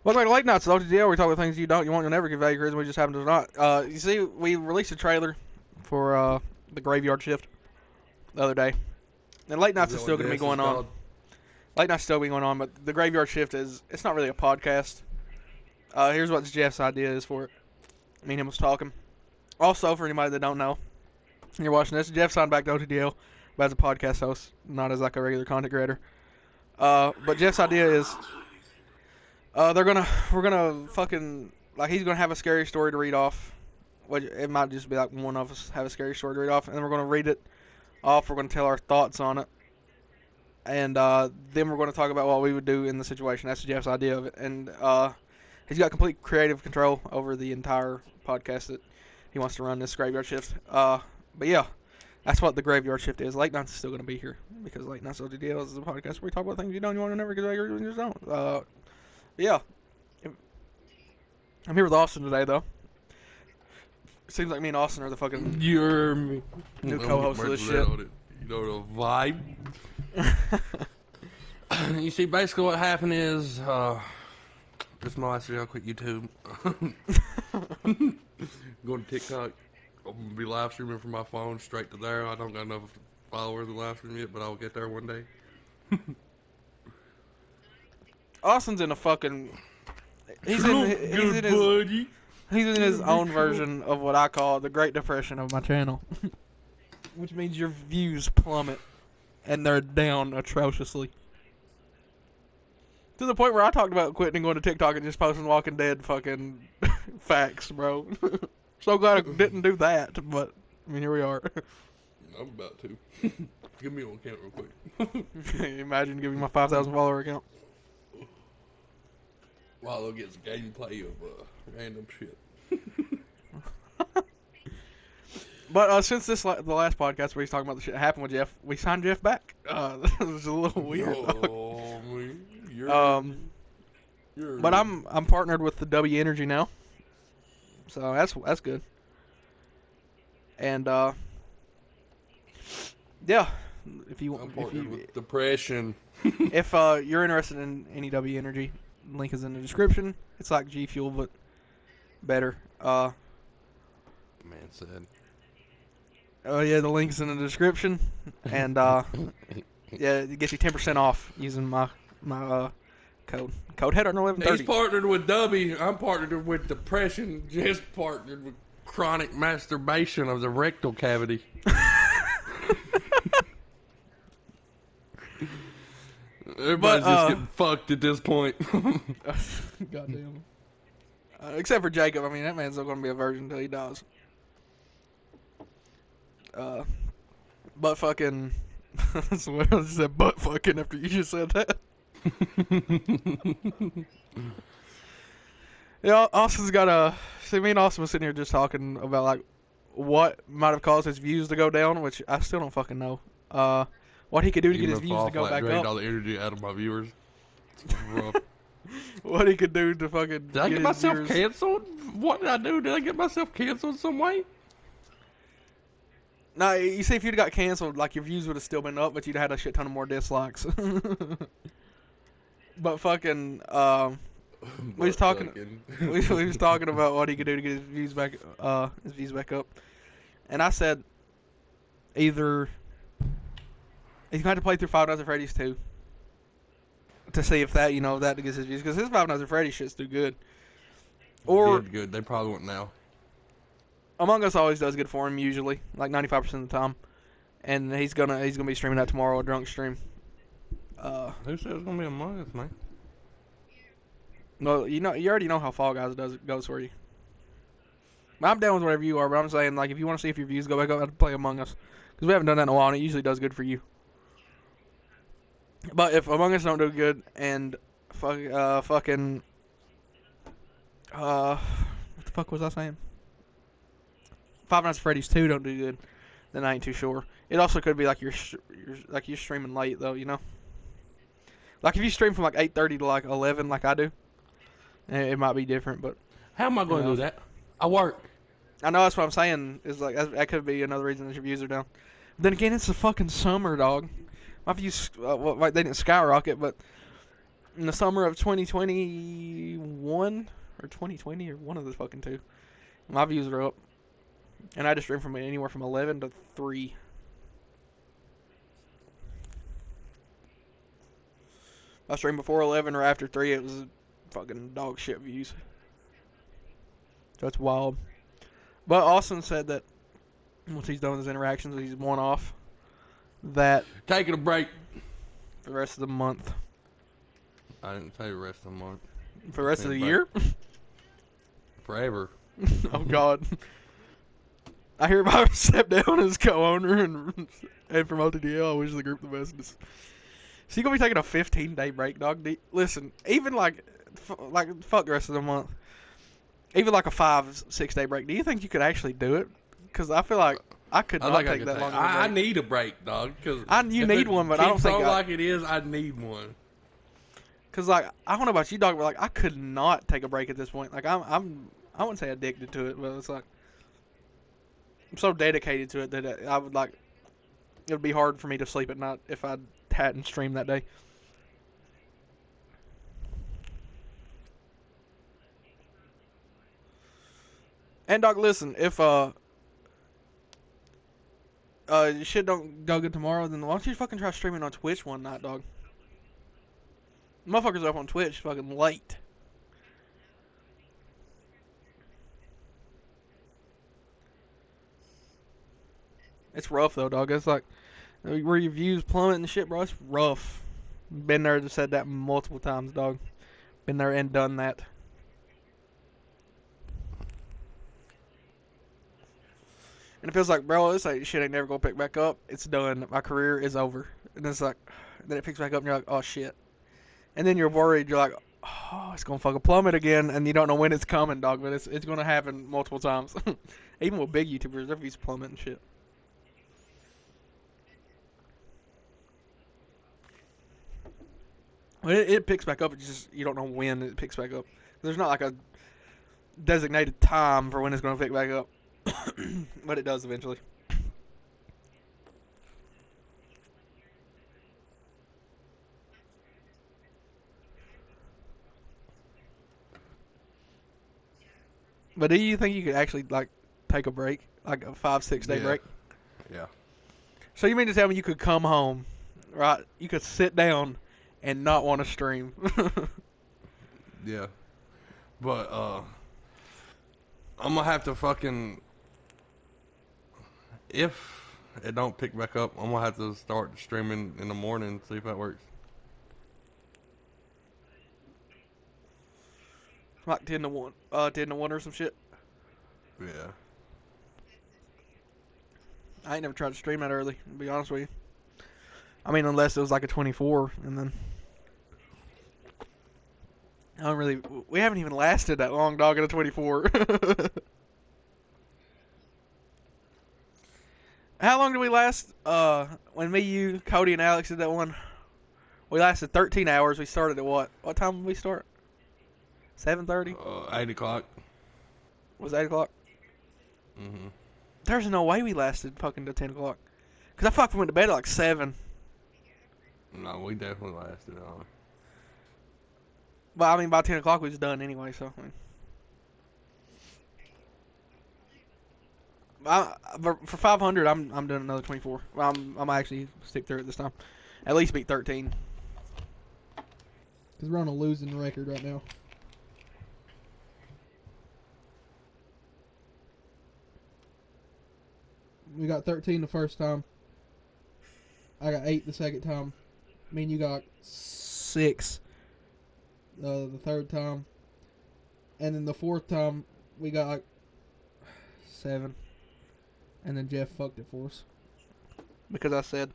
Welcome back to Late Nights at OTDL. We talk about things you want, you'll never give value charisma. We just happen to not. You see, we released a trailer for the Graveyard Shift the other day, and Late Nights is still going to be going on. Late Nights still be going on, but the Graveyard Shift it's not really a podcast. Here's what Jeff's idea is for it. Me and him was talking. Also, for anybody that don't know, and you're watching this, Jeff signed back to OTDL, but as a podcast host, not as like a regular content creator. But Jeff's idea is. We're gonna fucking, like, he's gonna have a scary story to read off. It might just be like one of us have a scary story to read off, and then we're gonna read it off. We're gonna tell our thoughts on it, and then we're gonna talk about what we would do in the situation. That's Jeff's idea of it, and he's got complete creative control over the entire podcast that he wants to run this Graveyard Shift. But yeah, that's what the Graveyard Shift is. Late Nights is still gonna be here because Late Nights OTDL is a podcast where we talk about things you want to never get you just don't. Yeah. I'm here with Austin today, though. Seems like me and Austin are the fucking new co-hosts of this shit. You know the vibe? You see, basically what happened is, this is my last video. I quit YouTube. Going to TikTok. I'm going to be live streaming from my phone straight to there. I don't got enough followers to live stream yet, but I'll get there one day. Austin's in a fucking... He's in his own version of what I call the Great Depression of my channel. Which means your views plummet. And they're down atrociously. To the point where I talked about quitting and going to TikTok and just posting Walking Dead fucking facts, bro. So glad I didn't do that, but, I mean, here we are. I'm about to. Give me one account real quick. Imagine giving my 5,000 follower account. Wallow gets gameplay of random shit. But since the last podcast where he's talking about the shit that happened with Jeff, we signed Jeff back. It was a little weird. Oh, man. But I'm partnered with the W Energy now, so that's good. And yeah, if you with depression, if you're interested in any W Energy. Link is in the description. It's like G Fuel, but better. Man said. Oh yeah, the link's in the description, and yeah, it gets you 10% off using my code. Code header 1130. He's partnered with W. I'm partnered with depression. Just partnered with chronic masturbation of the rectal cavity. Everybody's just getting fucked at this point. Goddamn. Except for Jacob. I mean, that man's still going to be a virgin until he dies. Butt fucking. That's what I said, butt fucking, after you just said that. Yeah, Austin's got a. See, me and Austin was sitting here just talking about, like, what might have caused his views to go down, which I still don't fucking know. What he could do to get his views to go back up. All the energy out of my viewers. It's rough. What he could do to fucking. Did I get myself canceled? What did I do? Did I get myself canceled some way? No, you see, if you'd got canceled, like, your views would have still been up, but you'd have had a shit ton of more dislikes. But fucking, we was talking about what he could do to get his views back up, and I said, either he's going to play through Five Nights at Freddy's 2 to see if that, that gets his views, because his Five Nights at Freddy's shit's too good. Or good. They probably won't now. Among Us always does good for him, usually, like 95% of the time, and he's gonna be streaming that tomorrow, a drunk stream. Who said it's gonna be Among Us, man? No, you already know how Fall Guys goes for you. I'm down with whatever you are, but I'm saying, like, if you want to see if your views go back up, I'd play Among Us, because we haven't done that in a while, and it usually does good for you. But if Among Us don't do good, and what the fuck was I saying? Five Nights at Freddy's 2 don't do good, then I ain't too sure. It also could be like you're streaming late, though, Like, if you stream from like 8:30 to like 11, like I do, it might be different. But how am I going to do that? I work. I know, that's what I'm saying. Is like that could be another reason that your views are down. But then again, it's the fucking summer, dog. My views, they didn't skyrocket, but in the summer of 2021, 2021 or 2020 or one of the fucking two. My views are up. And I just stream from anywhere from 11 to 3. I streamed before 11 or after 3, it was fucking dog shit views. That's wild. But Austin said that once he's done with his interactions, he's one off. That taking a break for the rest of the month. I didn't say the rest of the month. For the rest of the year? Forever. Oh God. I hereby step down as co-owner and from OTDL. I wish the group the best. Is he gonna be taking a 15-day break, dog? Listen, even like fuck the rest of the month. Even like a 5-6 day break. Do you think you could actually do it? Because I feel like I could not take that long. I need a break, dog. Cause you need one, but I don't think like it is. I need one. Cause like I don't know about you, dog, but like I could not take a break at this point. Like I wouldn't say addicted to it, but it's like I'm so dedicated to it that I would like. It would be hard for me to sleep at night if I hadn't streamed that day. And dog, listen, if shit don't go good tomorrow, then why don't you fucking try streaming on Twitch one night, dog? Motherfuckers up on Twitch fucking late. It's rough though, dog. It's like where your views plummet and shit, bro. It's rough. Been there and said that multiple times, dog. Been there and done that. And it feels like, bro, this shit ain't never gonna pick back up. It's done. My career is over. And it's like, then it picks back up and you're like, oh shit. And then you're worried. You're like, oh, it's gonna fucking plummet again, and you don't know when it's coming, dog. But it's gonna happen multiple times. Even with big YouTubers, their views plummet and shit. But it picks back up. It's just you don't know when it picks back up. There's not like a designated time for when it's gonna pick back up. But it does eventually. But do you think you could actually like take a break, like a 5-6 day break? Yeah. So you mean to tell me you could come home, right? You could sit down and not want to stream. Yeah. But I'm gonna have to fucking, if it don't pick back up, I'm gonna have to start streaming in the morning, see if that works. Like 10 to 1, 10 to 1 or some shit. Yeah. I ain't never tried to stream that early, to be honest with you. I mean, unless it was like a 24, and then I don't really. We haven't even lasted that long, dog, at a 24. How long did we last? When me, you, Cody, and Alex did that one, we lasted 13 hours. We started at what? What time did we start? 7:30. 8 o'clock. Was it 8 o'clock? Mm-hmm. There's no way we lasted fucking till 10 o'clock. Cause I fucking went to bed at like 7. No, we definitely lasted on. But I mean, by 10 o'clock we was done anyway. So. I mean, for 500, I'm doing another 24. I'm actually stick through it this time. At least beat 13. Cause we're on a losing record right now. We got 13 the first time. I got 8 the second time. I mean, you got 6 the third time. And then the fourth time, we got like 7. And then Jeff fucked it for us. Because I said,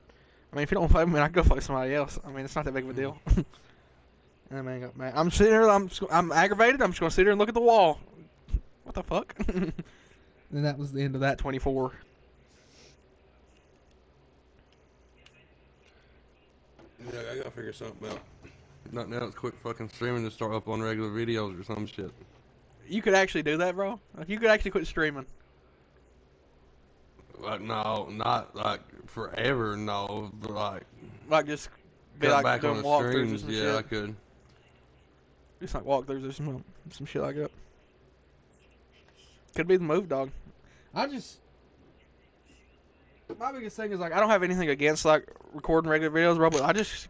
I mean, if you don't fuck me, I can go fuck somebody else. I mean, it's not that big of a deal. And man got mad. I'm sitting here, I'm aggravated. I'm just going to sit here and look at the wall. What the fuck? And that was the end of that 24. Yeah, I gotta figure something out. Not now, it's quick fucking streaming to start up on regular videos or some shit. You could actually do that, bro? Like, you could actually quit streaming. Like, no, not like forever, no, but like just be like back doing on the walkthroughs streams, or some yeah, shit. I could. Just like walkthroughs or some shit like that. Could be the move, dog. My biggest thing is like I don't have anything against like recording regular videos, bro, but I just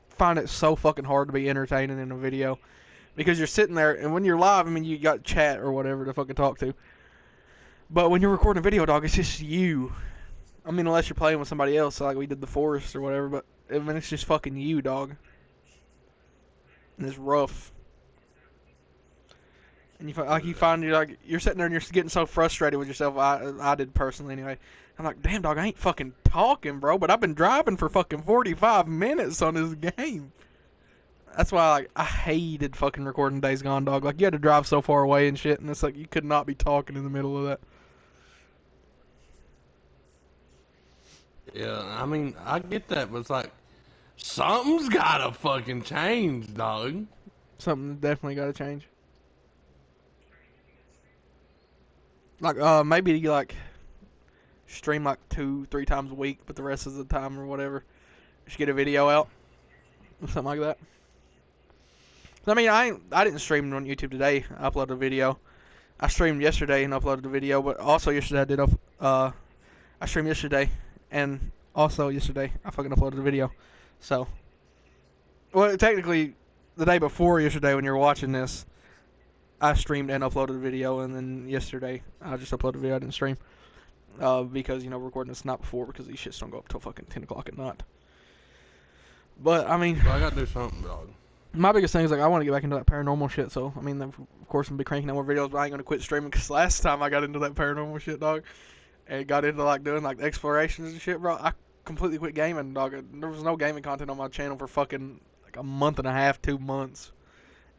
find it so fucking hard to be entertaining in a video because you're sitting there and when you're live, I mean you got chat or whatever to fucking talk to, but when you're recording a video, dog, it's just you. I mean, unless you're playing with somebody else, like we did the Forest or whatever, but I mean it's just fucking you, dog, and it's rough. And you find you're sitting there and you're getting so frustrated with yourself. I did personally anyway. I'm like, damn, dog, I ain't fucking talking, bro. But I've been driving for fucking 45 minutes on this game. That's why I hated fucking recording Days Gone, dog. Like you had to drive so far away and shit, and it's like you could not be talking in the middle of that. Yeah, I mean, I get that, but it's like something's gotta fucking change, dog. Something definitely got to change. Like, maybe like stream like 2-3 times a week, but the rest of the time or whatever, just get a video out, something like that. I mean, I didn't stream on YouTube today. I uploaded a video. I streamed yesterday and uploaded a video, but also yesterday I streamed yesterday and also yesterday I fucking uploaded a video. So, well, technically, the day before yesterday when you're watching this, I streamed and uploaded a video, and then yesterday I just uploaded a video. I didn't stream because, you know, recording this night before because these shits don't go up till fucking 10 o'clock at night. But, I mean... I gotta do something, dog. My biggest thing is, like, I want to get back into that paranormal shit, so, I mean, of course, I'm going to be cranking out more videos, but I ain't going to quit streaming because last time I got into that paranormal shit, dog, and got into, like, doing, like, explorations and shit, bro, I completely quit gaming, dog. There was no gaming content on my channel for fucking, like, a month and a half, 2 months.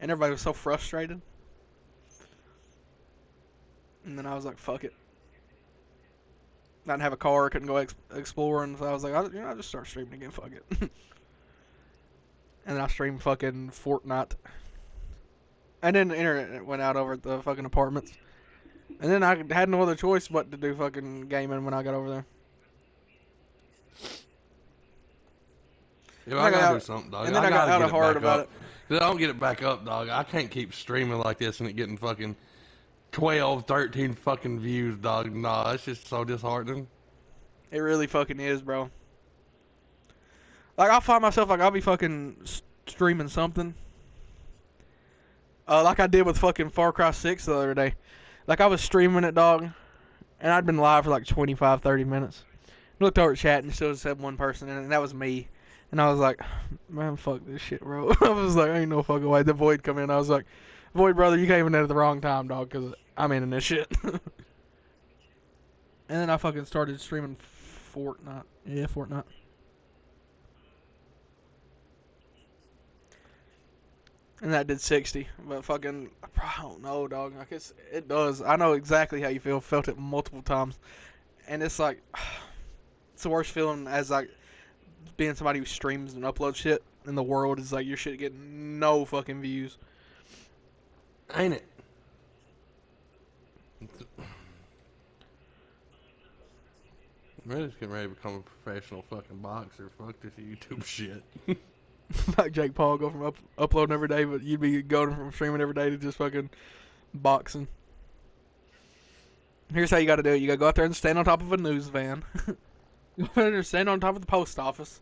And everybody was so frustrated. And then I was like, fuck it. I didn't have a car, couldn't go exploring, so I was like, I'll just start streaming again, fuck it. And then I streamed fucking Fortnite. And then the internet went out over at the fucking apartments. And then I had no other choice but to do fucking gaming when I got over there. Yeah, I gotta do something, dog. And then I got out of heart about it. I don't get it back up, dog. I can't keep streaming like this and it getting fucking 12, 13 fucking views, dog. Nah, it's just so disheartening. It really fucking is, bro. Like, I'll find myself, like, I'll be fucking streaming something. Like I did with fucking Far Cry 6 the other day. Like, I was streaming it, dog, and I'd been live for like 25, 30 minutes. I looked over at chat and still just had one person in it, and that was me. And I was like, man, fuck this shit, bro. I was like, ain't no fucking way. The Void come in. I was like, Void, brother, you came in at the wrong time, dog, because I'm in this shit. And then I fucking started streaming Fortnite. Yeah, Fortnite. And that did 60. But fucking, I don't know, dog. I guess it does. I know exactly how you feel. Felt it multiple times. And it's like, it's the worst feeling as like being somebody who streams and uploads shit in the world is like your shit getting no fucking views. Ain't it? I'm just getting ready to become a professional fucking boxer. Fuck this YouTube shit. Like Jake Paul, go from uploading every day, but you'd be going from streaming every day to just fucking boxing. Here's how you gotta do it. You gotta go out there and stand on top of a news van. Go out there and stand on top of the post office.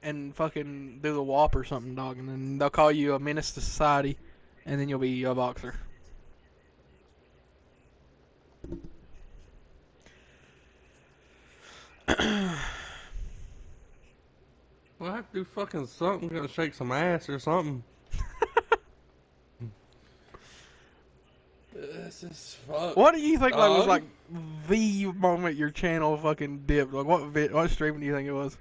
And fucking do the WAP or something, dog. And then they'll call you a menace to society. And then you'll be a boxer. Well, I have to do fucking something. Gotta shake some ass or something. This is fuck. What do you think like was like the moment your channel fucking dipped? Like what stream do you think it was?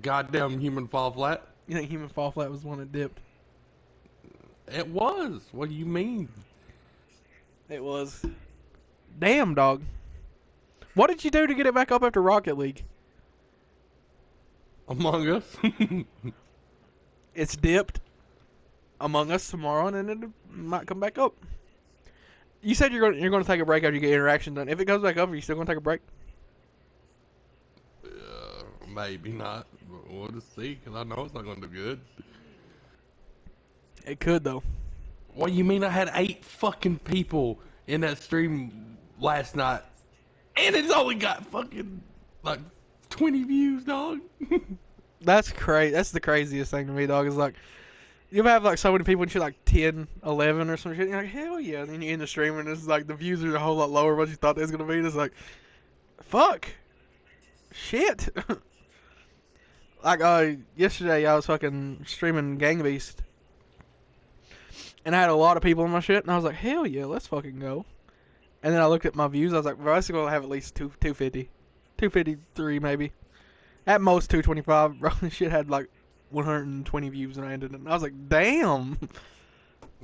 Goddamn Human Fall Flat. You think Human Fall Flat was the one that dipped? It was. What do you mean? It was. Damn, dog. What did you do to get it back up after Rocket League? Among Us. It's dipped. Among Us tomorrow, and then it might come back up. You said you're going to take a break after you get interaction done. If it goes back up, are you still going to take a break? maybe not. But we'll just see, because I know it's not going to do good. It could, though. What do you mean I had 8 fucking people in that stream last night? And it's only got fucking, like, 20 views, dog. That's crazy. That's the craziest thing to me, dog. Is like, you have like so many people and shit, like 10, 11 or some shit. And you're like, hell yeah. And then you end the stream and it's like the views are a whole lot lower than what you thought they was gonna be. And it's like, fuck, shit. Like yesterday I was fucking streaming Gang Beast, and I had a lot of people in my shit, and I was like, hell yeah, let's fucking go. And then I looked at my views. I was like, bro, I gonna have at least 250, 253 maybe, at most 225. Bro, this shit had like 120 views and I ended it. And I was like, damn.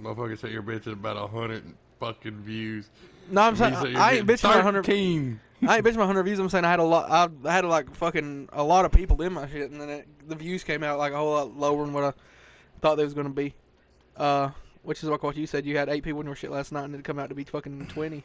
Motherfucker said your bitch is about 100 fucking views. No, I'm saying I ain't bitching about 100. 13. I ain't bitching about 100 views. I'm saying I had a lot. I had like fucking a lot of people in my shit, and then the views came out like a whole lot lower than what I thought they was gonna be. Which is like what you said. You had 8 people in your shit last night, and it come out to be fucking 20.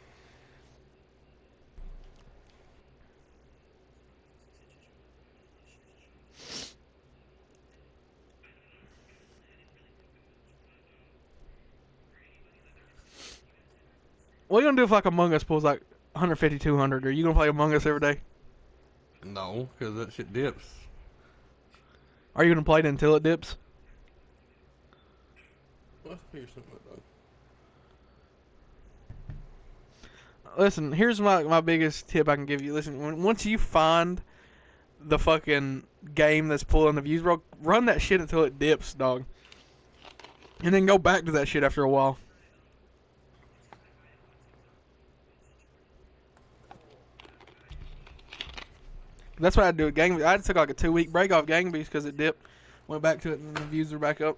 What are you gonna do if like Among Us pulls like 150, 200? Are you gonna play Among Us every day? No, because that shit dips. Are you gonna play it until it dips? Listen, here's my biggest tip I can give you. Listen, once you find the fucking game that's pulling the views, bro, run that shit until it dips, dog. And then go back to that shit after a while. That's what I do with Gang Beast. I took like a 2-week break off Gang Beast because it dipped. Went back to it and the views are back up.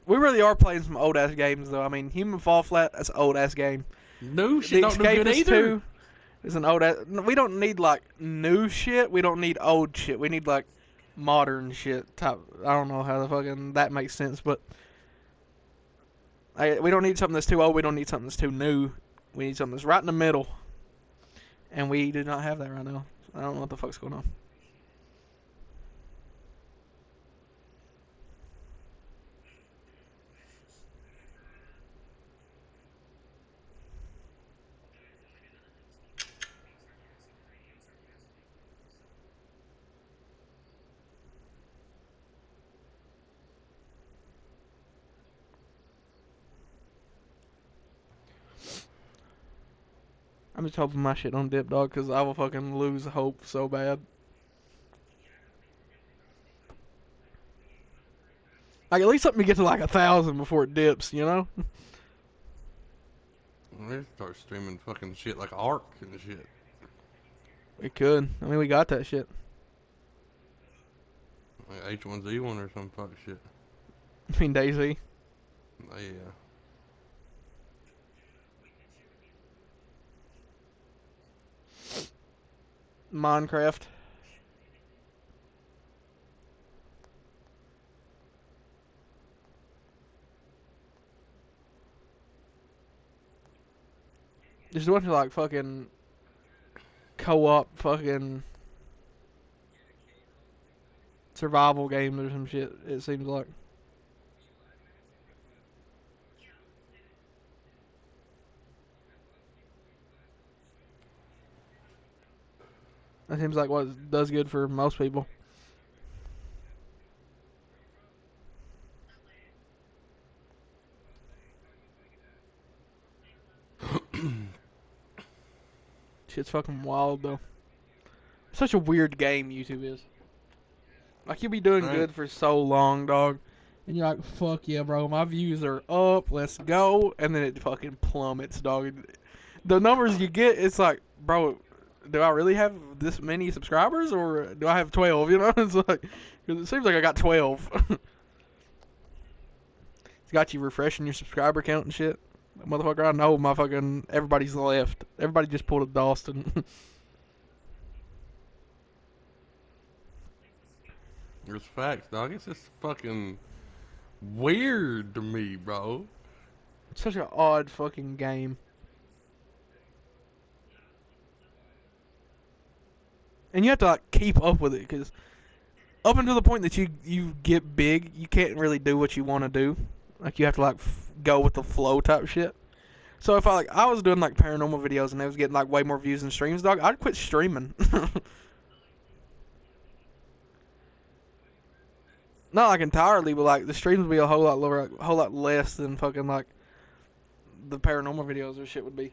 We really are playing some old ass games though. I mean, Human Fall Flat, that's an old ass game. New shit don't do good either. 2 is an old ass. We don't need like new shit. We don't need old shit. We need like modern shit. Type. I don't know how the fucking that makes sense, but we don't need something that's too old. We don't need something that's too new. We need something that's right in the middle. And we do not have that right now. I don't know what the fuck's going on. I'm just hoping my shit don't dip, dog, because I will fucking lose hope so bad. Like, at least let me get to like 1,000 before it dips, you know? We start streaming fucking shit like Ark and shit. We could. I mean, we got that shit. Like H1Z1 or some fuck shit. I mean, Daisy. Oh, yeah. Minecraft. Just a bunch of like fucking co-op fucking survival games or some shit, it seems like. That seems like what does good for most people. Shit's fucking wild though. Such a weird game YouTube is. Like you'll be doing good for so long, dog. And you're like, fuck yeah, bro, my views are up, let's go. And then it fucking plummets, dog. The numbers you get, it's like, bro, do I really have this many subscribers or do I have 12? You know, it's like, cause it seems like I got 12. It's got you refreshing your subscriber count and shit. Motherfucker, I know my fucking everybody's left. Everybody just pulled a Dawson. It's facts, dog. It's just fucking weird to me, bro. It's such an odd fucking game. And you have to like keep up with it, because up until the point that you get big, you can't really do what you want to do. Like, you have to like go with the flow type shit. So if I was doing like paranormal videos and they was getting like way more views than streams, dog, I'd quit streaming. Not like entirely, but like the streams would be a whole lot lower, a whole lot less than fucking like the paranormal videos or shit would be.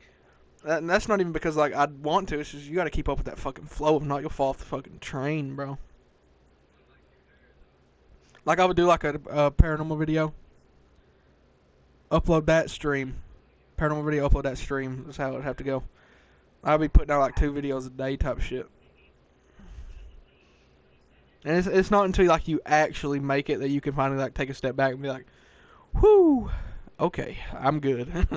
And that's not even because like I'd want to. It's just you got to keep up with that fucking flow. If not, you'll fall off the fucking train, bro. Like, I would do like a paranormal video, upload that, stream. Paranormal video, upload that, stream. That's how it would have to go. I'd be putting out like 2 videos a day type shit. And it's not until like you actually make it that you can finally like take a step back and be like, whoo, okay, I'm good.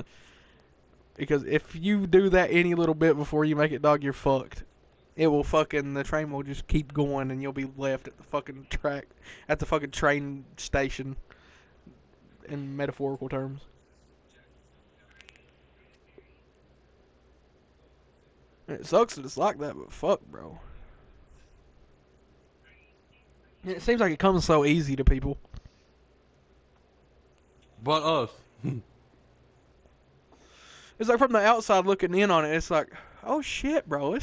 Because if you do that any little bit before you make it, dog, you're fucked. It will fucking, the train will just keep going and you'll be left at the fucking track, at the fucking train station, in metaphorical terms. It sucks that it's like that, but fuck, bro. It seems like it comes so easy to people. But us. It's like from the outside looking in on it, it's like, oh shit, bro,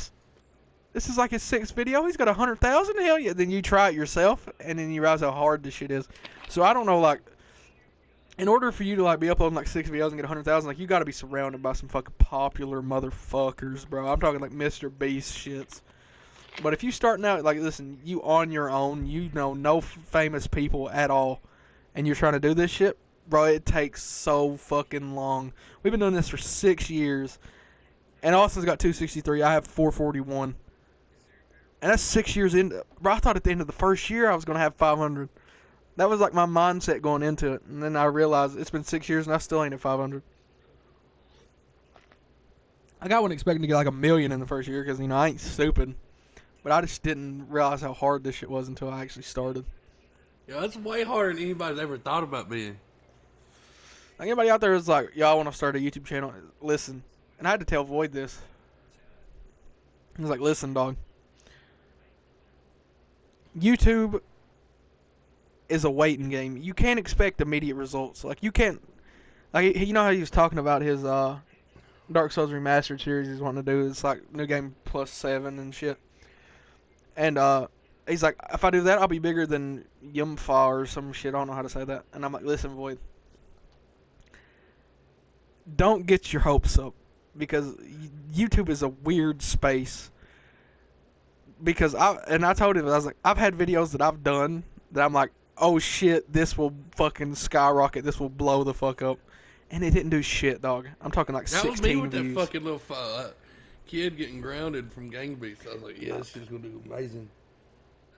this is like his 6th video. He's got 100,000. Hell yeah! Then you try it yourself, and then you realize how hard this shit is. So I don't know, like, in order for you to like be uploading like 6 videos and get 100,000, like, you got to be surrounded by some fucking popular motherfuckers, bro. I'm talking like Mr. Beast shits. But if you starting out, like, listen, you on your own, you know no famous people at all, and you're trying to do this shit, bro, it takes so fucking long. We've been doing this for 6 years, and Austin's got 263. I have 441. And that's 6 years in. Bro, I thought at the end of the first year I was going to have 500. That was like my mindset going into it. And then I realized it's been 6 years and I still ain't at 500. Like, I wasn't expecting to get like 1 million in the first year because, you know, I ain't stupid. But I just didn't realize how hard this shit was until I actually started. Yeah, that's way harder than anybody's ever thought about being. Like, anybody out there is like, yo, I want to start a YouTube channel. Listen. And I had to tell Void this. He was like, listen, dog. YouTube is a waiting game. You can't expect immediate results. Like, you can't, like, you know how he was talking about his Dark Souls Remastered series he's wanting to do. It's like New Game Plus 7 and shit. And he's like, if I do that, I'll be bigger than Yumfa or some shit. I don't know how to say that. And I'm like, listen, Void, don't get your hopes up, because YouTube is a weird space. Because I told him, I was like, I've had videos that I've done that I'm like, oh shit, this will fucking skyrocket, this will blow the fuck up, and it didn't do shit, dog. I'm talking like 16 views. That was me with that fucking little kid getting grounded from gang beasts. I was like, yeah, this shit's gonna do amazing.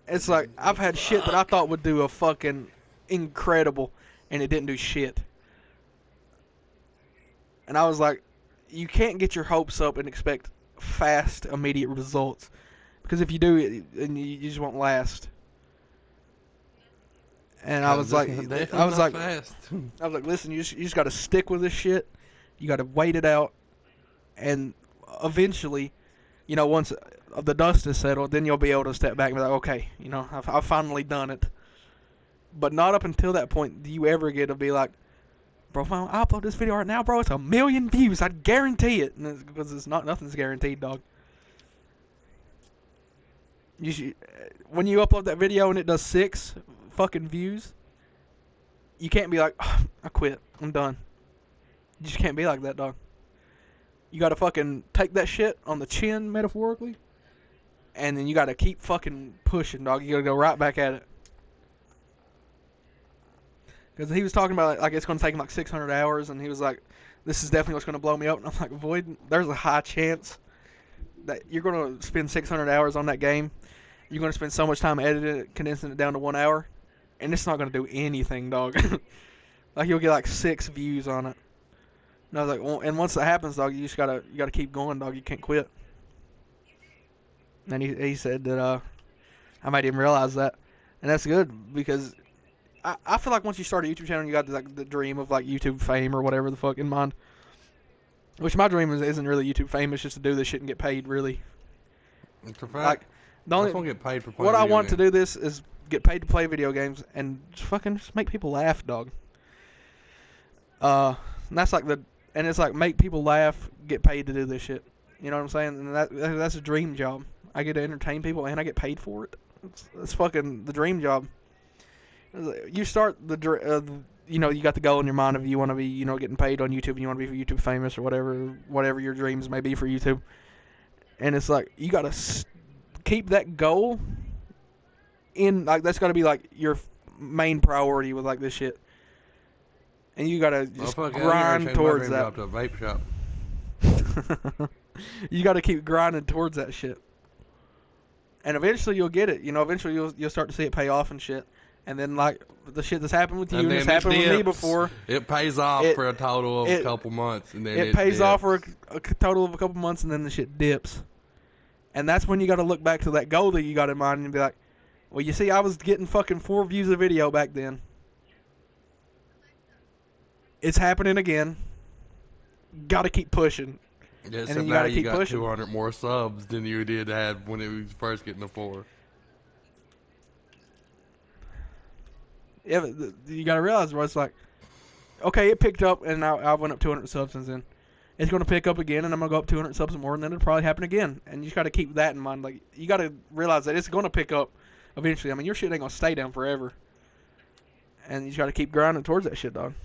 It's like, I've had shit that I thought would do a fucking incredible, and it didn't do shit. And I was like, you can't get your hopes up and expect fast, immediate results. Because if you do, you just won't last. And I was like, listen, you just got to stick with this shit. You got to wait it out, and eventually, you know, once the dust is settled, then you'll be able to step back and be like, okay, you know, I've finally done it. But not up until that point do you ever get to be like, bro, if I upload this video right now, bro, it's 1 million views. I guarantee it. Because it's not, nothing's guaranteed, dog. You should, when you upload that video and it does 6 fucking views, you can't be like, oh, I quit, I'm done. You just can't be like that, dog. You gotta fucking take that shit on the chin, metaphorically, and then you gotta keep fucking pushing, dog. You gotta go right back at it. Because he was talking about like it's gonna take him like 600 hours, and he was like, this is definitely what's gonna blow me up. And I'm like, Void, there's a high chance that you're gonna spend 600 hours on that game. You're going to spend so much time editing it, condensing it down to 1 hour, and it's not going to do anything, dog. Like, you'll get like 6 views on it. And I was like, well, and once that happens, dog, you just gotta keep going, dog. You can't quit. And he said that I might even realize that, and that's good, because I feel like once you start a YouTube channel, you got like the dream of like YouTube fame or whatever the fuck in mind. Which my dream isn't really YouTube fame. It's just to do this shit and get paid, really. It's a fact. The I only, just want to get paid for playing what I video want to games. do this is get paid to play video games and just make people laugh, dog. And that's like it's like make people laugh, get paid to do this shit. You know what I'm saying? And that's a dream job. I get to entertain people and I get paid for it. It's fucking the dream job. You start you know, you got the goal in your mind of you want to be, you know, getting paid on YouTube and you want to be YouTube famous or whatever your dreams may be for YouTube. And it's like, you got to keep that goal in, like, that's got to be, like, your main priority with, like, this shit. And you got to just grind towards that. To a vape shop. You got to keep grinding towards that shit. And eventually you'll get it. You know, eventually you'll start to see it pay off and shit. And then, like, the shit that's happened with you and it's happened with me before. It pays off for a total of a couple months. And then it pays off for a total of a couple months, and then the shit dips. And that's when you got to look back to that goal that you got in mind and be like, well, you see, I was getting fucking 4 views a video back then. It's happening again. Got to keep pushing. Yeah, and so then you now got to keep got pushing. 200 more subs than you did have when it was first getting the 4. Yeah, but you got to realize, bro, it's like, okay, it picked up, and now I went up 200 subs since then. It's going to pick up again, and I'm going to go up 200 subs more, and then it'll probably happen again. And you just got to keep that in mind. Like, you got to realize that it's going to pick up eventually. I mean, your shit ain't going to stay down forever. And you just got to keep grinding towards that shit, dog.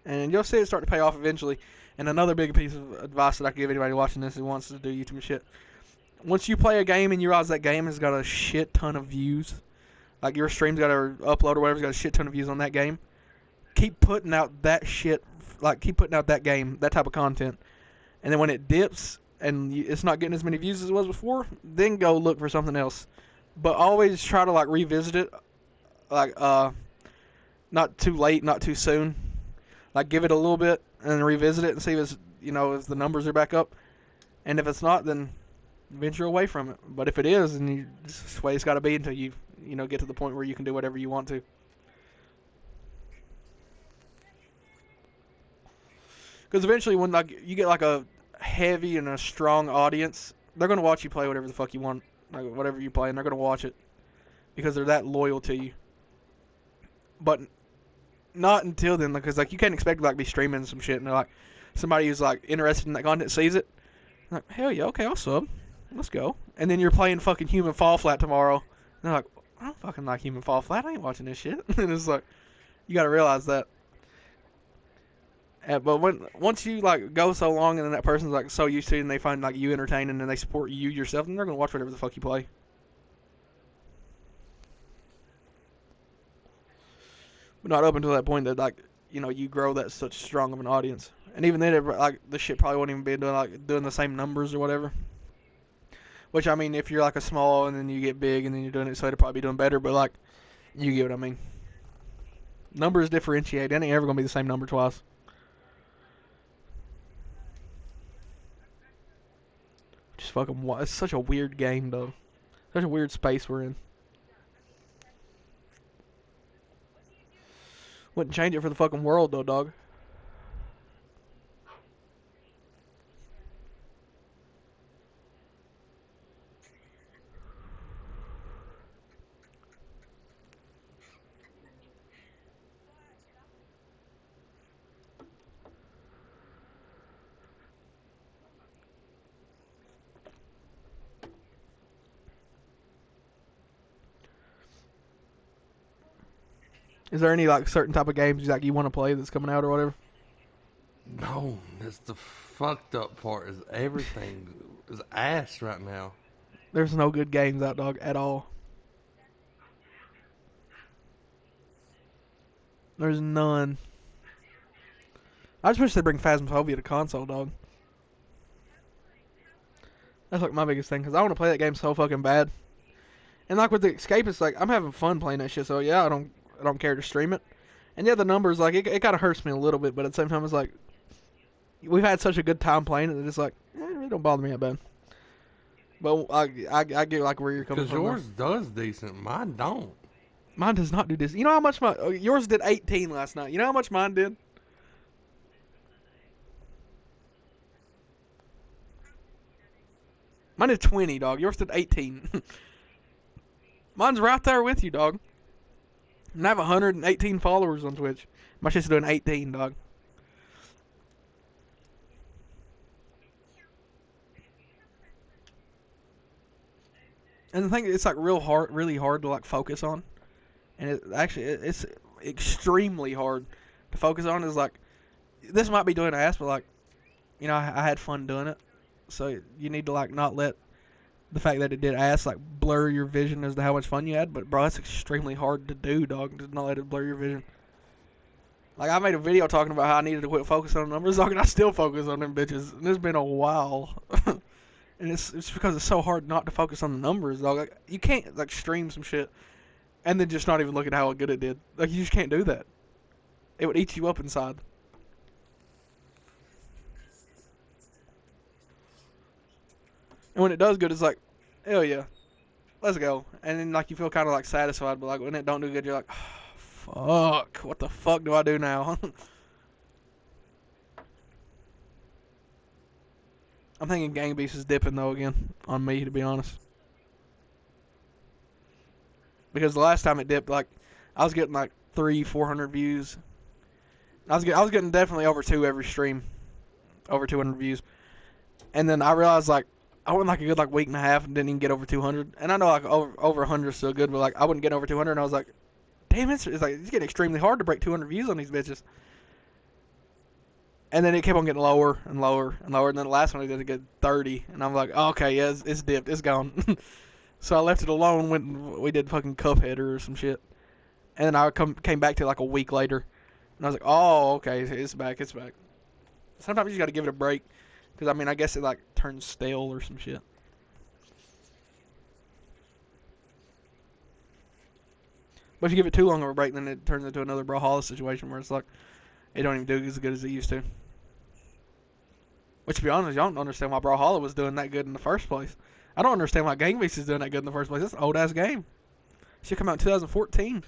And you'll see it start to pay off eventually. And another big piece of advice that I can give anybody watching this who wants to do YouTube shit. Once you play a game and you realize that game has got a shit ton of views, like your stream's got a upload or whatever's got a shit ton of views on that game, keep putting out that shit, like keep putting out that game, that type of content. And then when it dips and it's not getting as many views as it was before, then go look for something else. But always try to like revisit it, like not too late, not too soon. Like give it a little bit and then revisit it and see if it's, you know, if the numbers are back up. And if it's not, then venture away from it. But if it is, then this is the way it's got to be until you know, get to the point where you can do whatever you want to. Because eventually, when like you get like a heavy and a strong audience, they're gonna watch you play whatever the fuck you want, like whatever you play, and they're gonna watch it because they're that loyal to you. But not until then, because like you can't expect to like be streaming some shit and they're like somebody who's like interested in that content sees it, like hell yeah, okay, I'll sub, let's go. And then you're playing fucking Human Fall Flat tomorrow, and they're like, I don't fucking like Human Fall Flat, I ain't watching this shit. And it's like, you gotta realize that. But once you like go so long and then that person's like so used to it and they find like you entertaining and they support you yourself, then they're gonna watch whatever the fuck you play. But not up until that point that like, you know, you grow that such strong of an audience. And even then, like the shit probably won't even be doing the same numbers or whatever. Which I mean, if you're like a small and then you get big and then you're doing it, so it'll probably be doing better. But like, you get what I mean. Numbers differentiate. It ain't ever gonna be the same number twice. Just fucking, it's such a weird game, though. Such a weird space we're in. Wouldn't change it for the fucking world, though, dog. Is there any like certain type of games like you want to play that's coming out or whatever? No, that's the fucked up part. Is everything is ass right now. There's no good games out, dog, at all. There's none. I just wish they'd bring Phasmophobia to console, dog. That's like my biggest thing, because I want to play that game so fucking bad. And like with the Escape, it's like I'm having fun playing that shit, so yeah, I don't care to stream it. And yeah, the numbers, like, it kind of hurts me a little bit, but at the same time, it's like, we've had such a good time playing it that it's like, it really don't bother me that bad. But I get like where you're coming from. Because yours does decent, mine don't. Mine does not do this. You know how much yours did 18 last night. You know how much mine did? Mine is 20, dog. Yours did 18. Mine's right there with you, dog. And I have 118 followers on Twitch. My shit's doing 18, dog. And the thing, it's like really hard to like focus on. And it's extremely hard to focus on. Is like, this might be doing ass, but like, you know, I had fun doing it. So you need to like not let the fact that it did ass like blur your vision as to how much fun you had. But bro, that's extremely hard to do, dog. To not let it blur your vision. Like, I made a video talking about how I needed to quit focusing on numbers, dog, and I still focus on them bitches. And it's been a while. And it's because it's so hard not to focus on the numbers, dog. Like, you can't like stream some shit and then just not even look at how good it did. Like, you just can't do that. It would eat you up inside. And when it does good, it's like, hell yeah, let's go. And then like you feel kind of like satisfied, but like when it don't do good, you're like, oh, fuck, what the fuck do I do now? I'm thinking Gang Beast is dipping though again on me, to be honest. Because the last time it dipped, like I was getting like 300-400 views. I was getting definitely over 2 every stream, over 200 views. And then I realized like I went like a good like week and a half and didn't even get over 200. And I know like over 100 is still good, but like I wouldn't get over 200. And I was like, damn, it's getting extremely hard to break 200 views on these bitches. And then it kept on getting lower and lower and lower. And then the last one I did get 30. And I'm like, oh, okay, yeah, it's dipped. It's gone. So I left it alone. We did fucking Cuphead or some shit. And then I came back to it like a week later. And I was like, oh, okay, it's back. It's back. Sometimes you just got to give it a break. Because, I mean, I guess it like turns stale or some shit. But if you give it too long of a break, then it turns into another Brawlhalla situation where it's like, it don't even do as good as it used to. Which, to be honest, y'all don't understand why Brawlhalla was doing that good in the first place. I don't understand why Gang Beast is doing that good in the first place. That's an old-ass game. It should come out in 2014.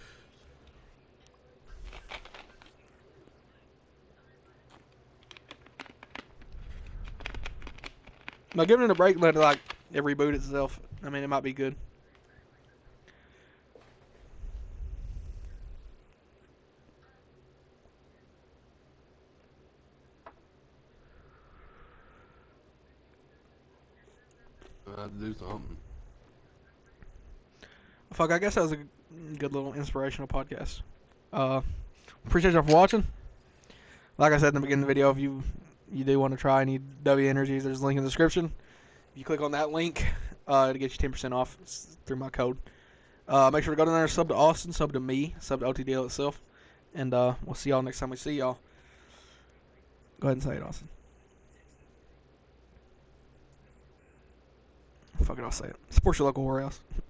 Now, giving it a break, let it, like, it reboot itself. I mean, it might be good. I have to do something. Fuck, I guess that was a good little inspirational podcast. Appreciate y'all for watching. Like I said in the beginning of the video, if you do want to try any W energies, there's a link in the description. If you click on that link, it'll get you 10% off through my code. Make sure to go down there, sub to Austin, sub to me, sub to OTDL itself. And we'll see y'all next time we see y'all. Go ahead and say it, Austin. Fuck it, I'll say it. Support your local warehouse.